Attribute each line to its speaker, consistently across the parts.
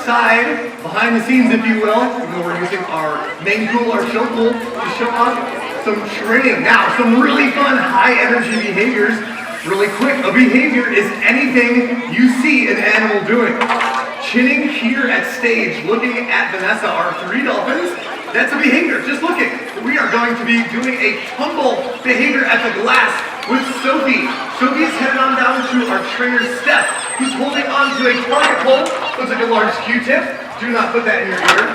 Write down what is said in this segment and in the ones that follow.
Speaker 1: outside, behind the scenes if you will, even though we're using our main pool, our show pool, to show off some training. Now, some really fun high energy behaviors. Really quick, a behavior is anything you see an animal doing. Chinning here at stage, looking at Vanessa, our 3 dolphins, that's a behavior, just looking. We are going to be doing a humble behavior at the glass with Sofi. Sofi is headed on down to our trainer, Steph, who's holding on to a target pole. Looks like a large Q-tip. Do not put that in your ear.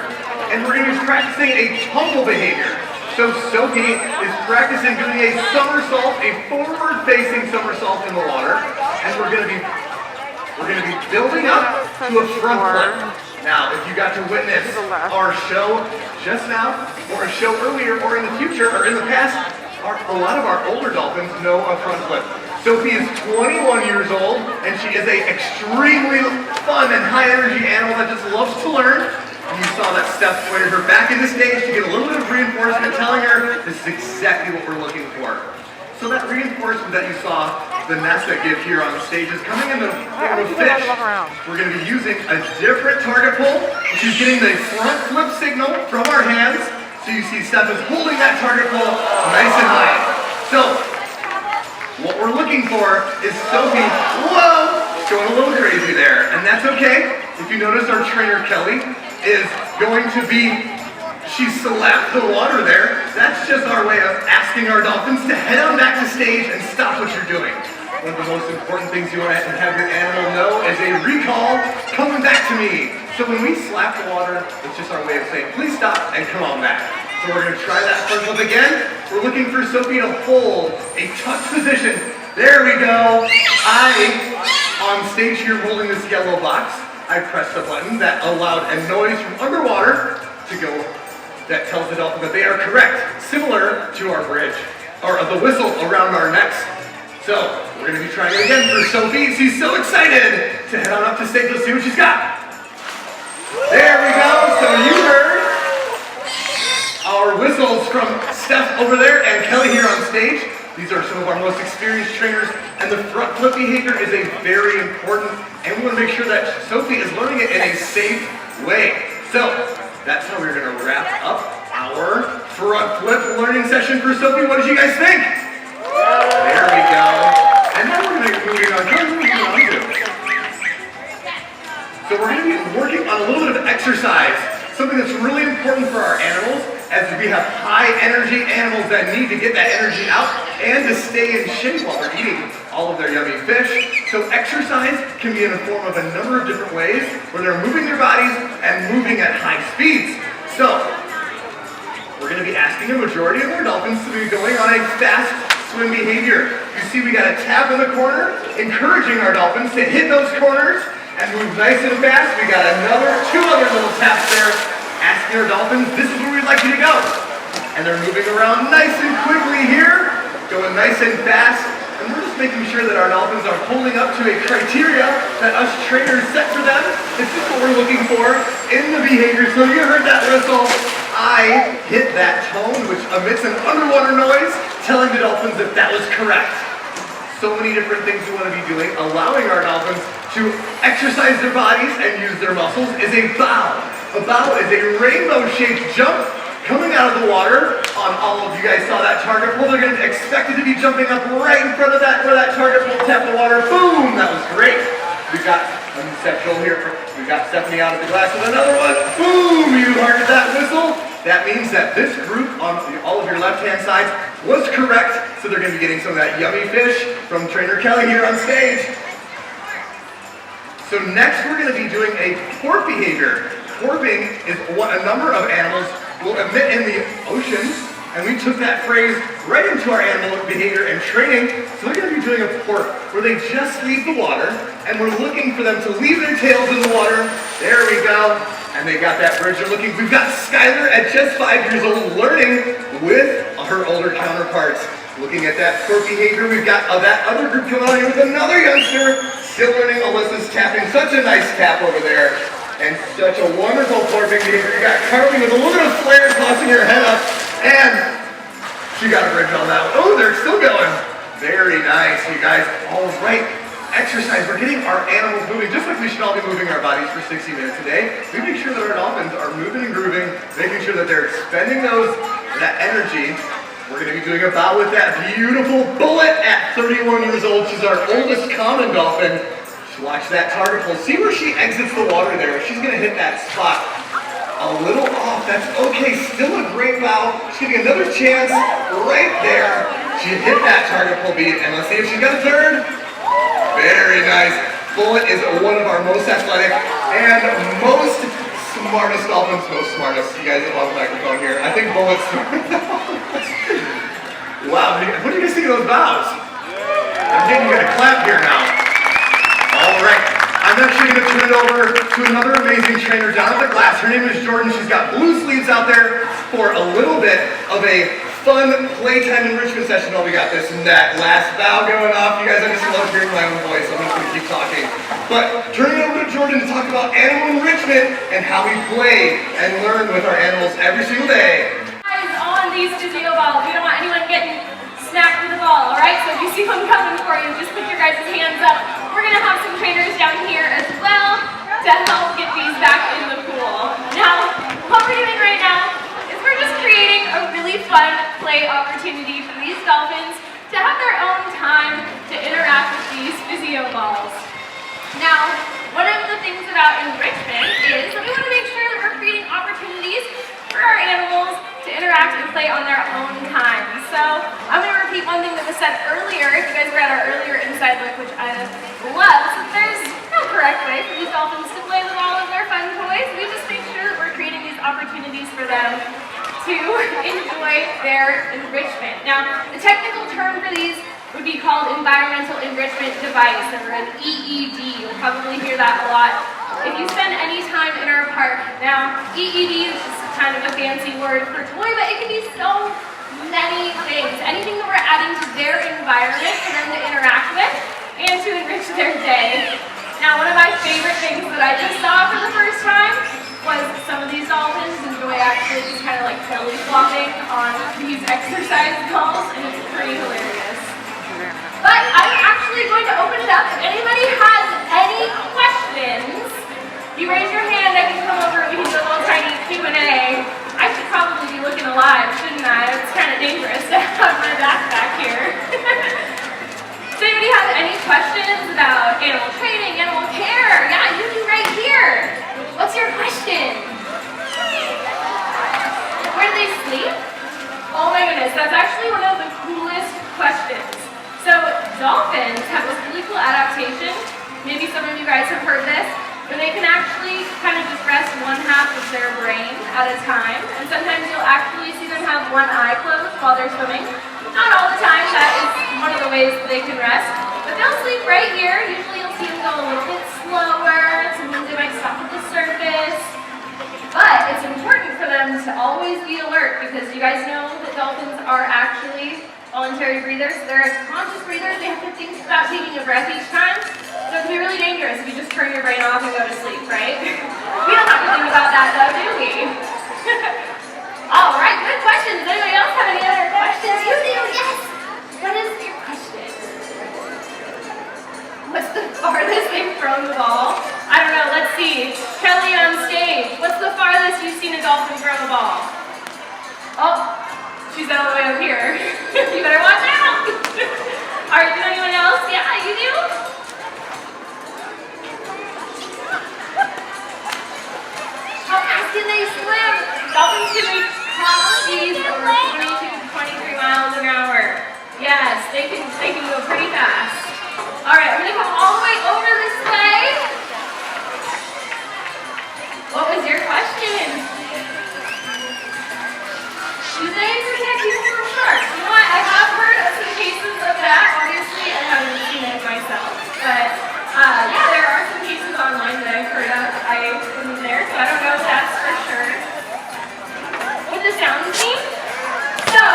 Speaker 1: And we're going to be practicing a tumble behavior. So Sofi is practicing doing a somersault, a forward-facing somersault in the water. And we're going to be building up to a front flip. Now, if you got to witness our show just now, or a show earlier, or in the future, or in the past, a lot of our older dolphins know a front flip. Sofi is 21 years old, and she is an extremely fun and high energy animal that just loves to learn. And you saw that Steph pointed her back into stage to get a little bit of reinforcement, telling her this is exactly what we're looking for. So that reinforcement that you saw Vanessa give here on stage is coming in the form of fish. We're going to be using a different target pull. She's getting the front flip signal from our hands. So you see Steph is holding that target pull nice and high. So what we're looking for is Sofi, whoa, going a little crazy there. And that's okay. If you notice, our trainer Kelly is going to be, she slapped the water there. That's just our way of asking our dolphins to head on back to stage and stop what you're doing. One of the most important things you want to have your animal know is a recall, coming back to me. So when we slap the water, it's just our way of saying, please stop and come on back. So we're going to try that front flip again. We're looking for Sofi to hold a touch position. There we go. On stage here holding this yellow box, I pressed the button that allowed a noise from underwater to go that tells the dolphin that they are correct, similar to our bridge, or the whistle around our necks. So, we're going to be trying it again for Sofi. She's so excited to head on up to stage. Let's see what she's got. There we go. So you heard our whistles from Steph over there and Kelly here on stage. These are some of our most experienced trainers, and the front flip behavior is a very important, and we want to make sure that Sofi is learning it in a safe way. So, that's how we're going to wrap up our front flip learning session for Sofi. What did you guys think? There we go. And now we're going to be moving on. So we're going to be working on a little bit of exercise, something that's really important for our animals, as we have high energy animals that need to get that energy out and to stay in shape while they're eating all of their yummy fish. So exercise can be in the form of a number of different ways where they're moving their bodies and moving at high speeds. So we're going to be asking a majority of our dolphins to be going on a fast swim behavior. You see we got a tap in the corner, encouraging our dolphins to hit those corners and move nice and fast. We got two other little taps there, asking our dolphins, this is where we'd like you to go. And they're moving around nice and quickly here, going nice and fast. And we're just making sure that our dolphins are holding up to a criteria that us trainers set for them. This is what we're looking for in the behavior. So you heard that whistle. I hit that tone, which emits an underwater noise, telling the dolphins that that was correct. So many different things we want to be doing, allowing our dolphins to exercise their bodies and use their muscles is a bow. A bow is a rainbow-shaped jump coming out of the water. On all of you guys saw that target pull. They're going to expect it to be jumping up right in front of that, where that target pull tapped the water. Boom! That was great. We've got conceptual here. We've got Stephanie out of the glass with another one. Boom! You heard that whistle. That means that this group on all of your left-hand sides was correct. So they're going to be getting some of that yummy fish from Trainer Kelly here on stage. So next we're going to be doing a porp behavior. Porping is what a number of animals will emit in the ocean, and we took that phrase right into our animal behavior and training. So we're going to be doing a porp where they just leave the water, and we're looking for them to leave their tails in the water. There we go. And they got that bridge. We've got Skylar at just 5 years old learning with her older counterparts. Looking at that porp behavior, we've got that other group coming on here with another youngster, still learning. Alyssa's tapping, such a nice tap over there. And such a wonderful porping behavior. You got Carly with a little bit of flair tossing her head up, and she got a bridge on that one. Oh, they're still going. Very nice, you guys. All right. exercise. We're getting our animals moving, just like we should all be moving our bodies for 60 minutes a day. We make sure that our dolphins are moving and grooving, making sure that they're expending that energy. We're going to be doing a bow with that beautiful Bullet at 31 years old. She's our oldest common dolphin. Watch that target pull. See where she exits the water there. She's going to hit that spot a little off. That's okay. Still a great bow. She's getting another chance right there. She hit that target pull beat. And let's see if she's got a third. Very nice. Bullet is one of our most athletic and most smartest dolphins. Most smartest. You guys have on the microphone here. I think Bullet's Wow. What do you guys think of those bows? I'm getting you a clap here now. All right, I'm actually going to turn it over to another amazing trainer down at the glass. Her name is Jordan. She's got blue sleeves out there for a little bit of a fun playtime enrichment session while we got this and that last bow going off. You guys, I just love hearing my own voice, so I'm just going to keep talking. But turning it over to Jordan to talk about animal enrichment and how we play and learn with our animals every single day.
Speaker 2: Guys, on these physio balls, we don't want anyone getting smacked with the ball, all right? So if you see one coming for you, just put your guys' hands up. We're going to have some trainers down here as well to help get these back in the pool. Now, what we're doing right now is we're just creating a really fun play opportunity for these dolphins to have their own time to interact with these physio balls. Now, one of the things about enrichment is that we want to make sure that we're creating opportunities for our animals to interact and play on their own time. So I'm going to repeat one thing that was said earlier. If you guys were at our earlier inside look, which I love, so there's no correct way for these dolphins to play with all of their fun toys. We just make sure that we're creating these opportunities for them to enjoy their enrichment. Now, the technical term for these would be called environmental enrichment device, or an EED. You'll probably hear that a lot if you spend any time in our park. Now, EED is just kind of a fancy word for toy, but it can be so many things. Anything that we're adding to their environment for them to interact with and to enrich their day. Now, one of my favorite things that I just saw for the first time was some of these dolphins enjoy actually just kind of like belly flopping on these exercise balls, and it's pretty hilarious. But I'm actually going to open it up. If anybody has any questions, you raise your hand, I can come over and we can do a little tiny Q&A. I should probably be looking alive, shouldn't I? It's kind of dangerous to have my backpack here. Does anybody have any questions about animal training, animal care? Yeah, you do right here. What's your question? Where do they sleep? Oh my goodness, that's actually one of the coolest questions. So dolphins have this really cool adaptation. Maybe some of you guys have heard this, where they can actually kind of just rest one half of their brain at a time. And sometimes you'll actually see them have one eye closed while they're swimming. Not all the time, that is one of the ways that they can rest. But they'll sleep right here. Usually you'll see them go a little bit slower. Sometimes they might stop at the surface. But it's important for them to always be alert, because you guys know that dolphins are actually voluntary breathers. They're conscious breathers. They have to think about taking a breath each time. So it can be really dangerous if you just turn your brain off and go to sleep, right? We don't have to think about that though, do we? All right, good questions. Does anybody else have any other questions? You do, yes. What is your question? What's the farthest they've thrown the ball? I don't know, let's see. Kelly on stage, what's the farthest you've seen a dolphin throw the ball? Oh, she's all the way up here. You better watch out. All right, does anyone else? Yeah, you do? How fast can they swim? Dolphins can reach top speeds over 22 to 23 miles an hour. Yes, they can go pretty fast. All right, I'm gonna come all the way over this way. What was your question? Do they protect people from sharks? You know what? I have heard of some cases of that. Obviously, I haven't seen it myself, but yeah, there are some cases online that I've heard of. I wasn't there, so I don't know if that's for sure. With the sound team, so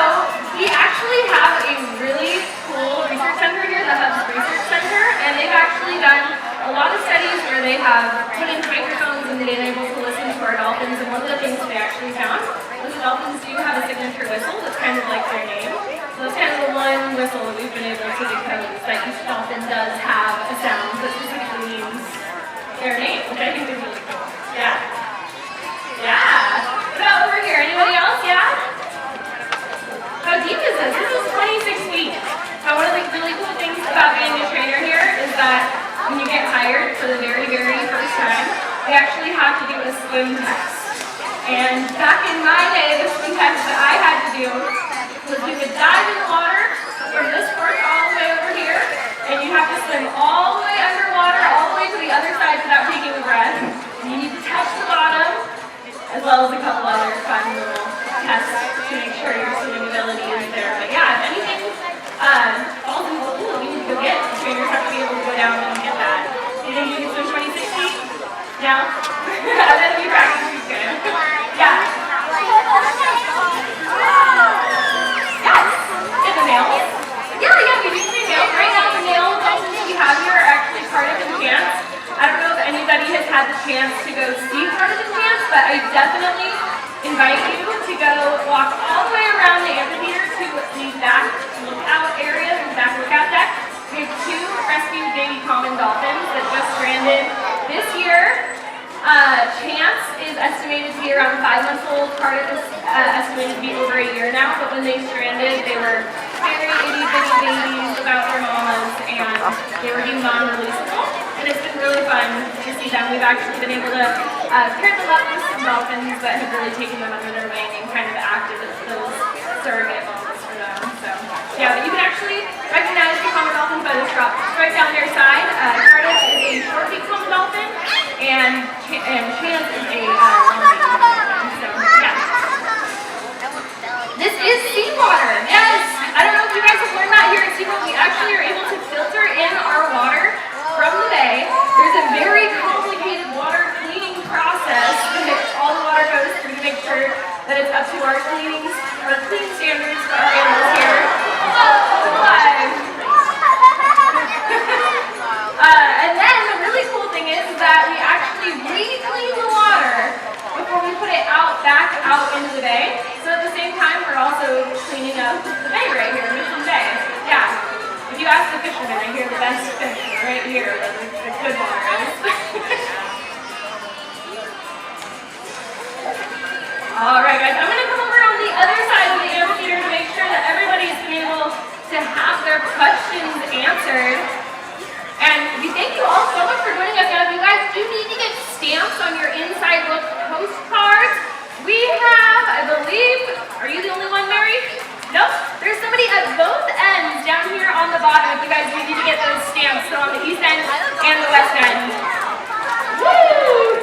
Speaker 2: we actually have a really cool research center here, the Hubs Research Center, and they've actually done a lot of studies where they have put in microphones and been able to listen to our dolphins. And one of the things they actually found was the dolphins do have a signature whistle that's kind of like their name. So that's kind of the one whistle that we've been able to decode, is that each dolphin does have a sound that specifically means their name, which I think is really cool. Yeah. Yeah. What about over here? Anybody else? Yeah? How deep is this? This is 26 feet. Now one of the really cool things about being a trainer here is that when you get hired for the very, very first time, we actually have to do a swim test. And back in my day, the swim test that I had to do was we would dive in the water from this part all the way over here, and you have to swim all the way underwater, all the way to the other side without taking a breath. And you need to touch the bottom, as well as a couple other fun little tests to make sure your swimming ability is there. But yeah, if anything falls into the pool, you need to go get it. The trainers have to be able to go down and get that. Do you think you can swim 26 feet? No? And then if you practice, you can. Yeah. Yes. And the nails. Yeah, we do three nails. Right now the nail dolphins that we have here are actually part of enchants. I don't know if anybody has had the chance to go see part of enchants, but I definitely invite you to go walk all the way around the amphitheater to the back lookout area, the back lookout deck. We have 2 rescued baby common dolphins that just stranded this year. Chance is estimated to be around 5 months old. Cardiff is estimated to be over a year now, but when they stranded, they were very itty-bitty babies without their mamas, and they were deemed non-releasable. And it's been really fun to see them. We've actually been able to pair them up with some dolphins that have really taken them under their wing and kind of acted as those surrogate mamas for them. So yeah, but you can actually recognize the common dolphins by the stripe down their side. Cardiff is a short-beaked common dolphin, and Chance is a long-beaked dolphin. So yeah. This is seawater. Yes. I don't know if you guys have learned that here at SeaWorld. We actually are able to filter in our water from the bay. There's a very complicated water cleaning process that all the water goes through to make sure that it's up to our cleaning standards for our animals here. And then the really cool thing is that we actually re-clean the water before we put it back out into the bay. So at the same time, we're also cleaning up the bay right here, Mission Bay. Yeah. If you ask the fishermen, I hear the best fish right here, where the good water is. Alright guys, I'm going to come over on the other side of the amphitheater to make sure that everybody's been able to have their questions answered. And we thank you all so much for joining us. Now, if you guys do need to get stamps on your inside look postcards, we have, I believe, are you the only one, Mary? Nope. There's somebody at both ends down here on the bottom if you guys need to get those stamps. So on the east end and the west end. Woo!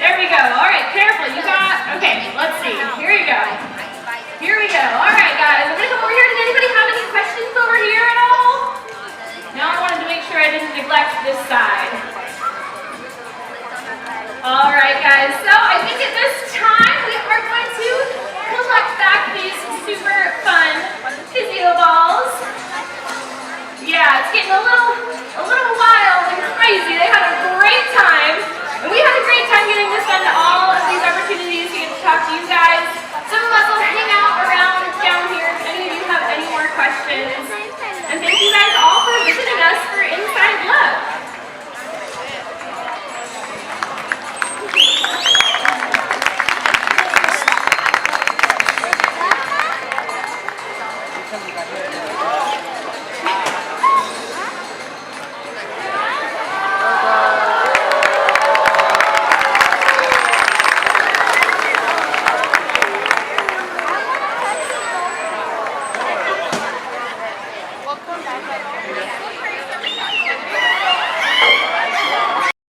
Speaker 2: There we go. All right, careful. You got, okay, let's see. Here we go. Here we go. All right, guys. I'm going to come over here. Did anybody have any questions over here at all? Now I wanted to make sure I didn't neglect this side. All right.